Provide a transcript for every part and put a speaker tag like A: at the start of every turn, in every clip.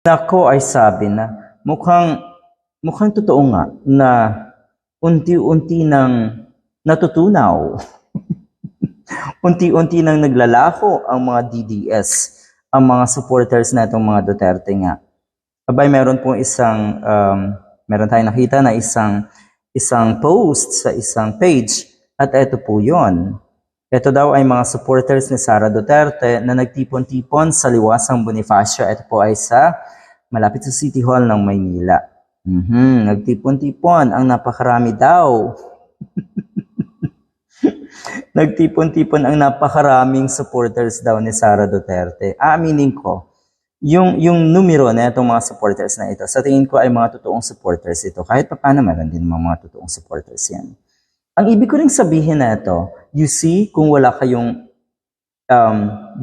A: Nako ay sabi na mukhang totoo nga na unti-unti nang natutunaw, unti-unti nang naglalako ang mga DDS, ang mga supporters na itong mga Duterte nga. Abay, meron tayong nakita na isang post sa isang page at ito po yon. Ito daw ay mga supporters ni Sara Duterte na nagtipon-tipon sa Liwasang Bonifacio. Ito po ay malapit sa City Hall ng Maynila. Nagtipon-tipon, ang napakarami daw. Nagtipon-tipon ang napakaraming supporters daw ni Sara Duterte. Aaminin ko, yung numero na itong mga supporters na ito, sa tingin ko ay mga totoong supporters ito. Kahit pa paano, meron din mga totoong supporters yan. Ang ibig ko ring sabihin na ito, you see, kung wala kayong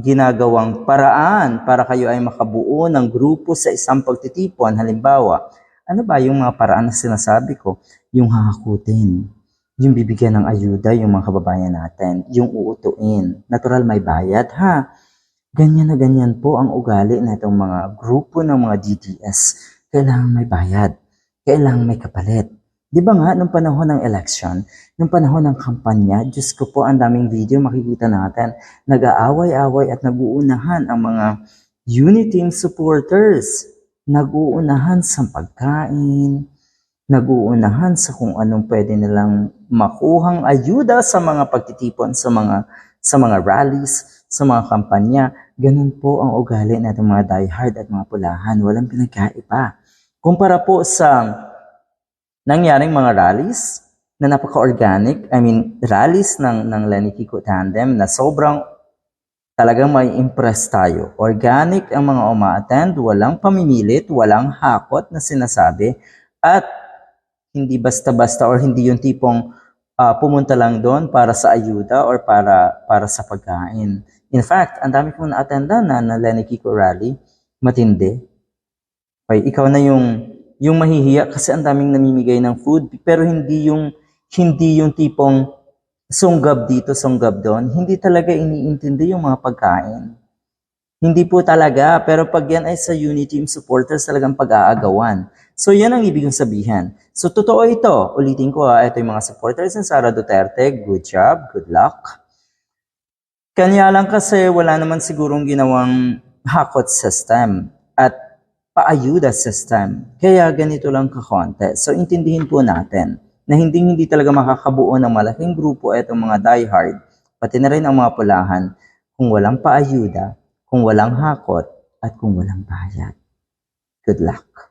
A: ginagawang paraan para kayo ay makabuo ng grupo sa isang pagtitipon, halimbawa, ano ba yung mga paraan na sinasabi ko? Yung hahakutin, yung bibigyan ng ayuda yung mga kababayan natin, yung uutuin. Natural may bayad, ha? Ganyan na ganyan po ang ugali na itong mga grupo ng mga DDS. Kailangan may bayad, kailangan may kapalit. Di ba nga, nung panahon ng election, nung panahon ng kampanya, Diyos ko po, ang daming video makikita natin, nag-aaway-away at nag-uunahan ang mga Uniteam supporters. Nag-uunahan sa pagkain, nag-uunahan sa kung anong pwede nilang makuhang ayuda sa mga pagtitipon, sa mga rallies, sa mga kampanya. Ganun po ang ugali natin mga diehard at mga pulahan. Walang pinagkaiba. Kumpara po sa nangyaring mga rallies na napaka-organic, rallies ng Lenny Kiko Tandem na sobrang talagang may impress tayo. Organic ang mga uma-attend, walang pamimilit, walang hakot na sinasabi, at hindi basta-basta or hindi yung tipong pumunta lang doon para sa ayuda or para sa pagkain. In fact, ang dami kong na-attendan na Lenny Kiko rally, matindi. Okay, ikaw na yung mahihiya kasi ang daming namimigay ng food, pero hindi yung tipong sunggab dito, sunggab doon. Hindi talaga iniintindi yung mga pagkain. Hindi po talaga, pero pag yan ay sa Uniteam supporters, talagang pag-aagawan. So yan ang ibig sabihin. So totoo ito, ulitin ko ito yung mga supporters ng Sara Duterte, good job, good luck. Kanya lang kasi wala naman sigurong ginawang hakot system at paayuda system. Kaya ganito lang kakonte. So intindihin po natin na hindi talaga makakabuo ng malaking grupo itong mga diehard, pati na rin ang mga pulahan, kung walang paayuda, kung walang hakot, at kung walang bayad. Good luck.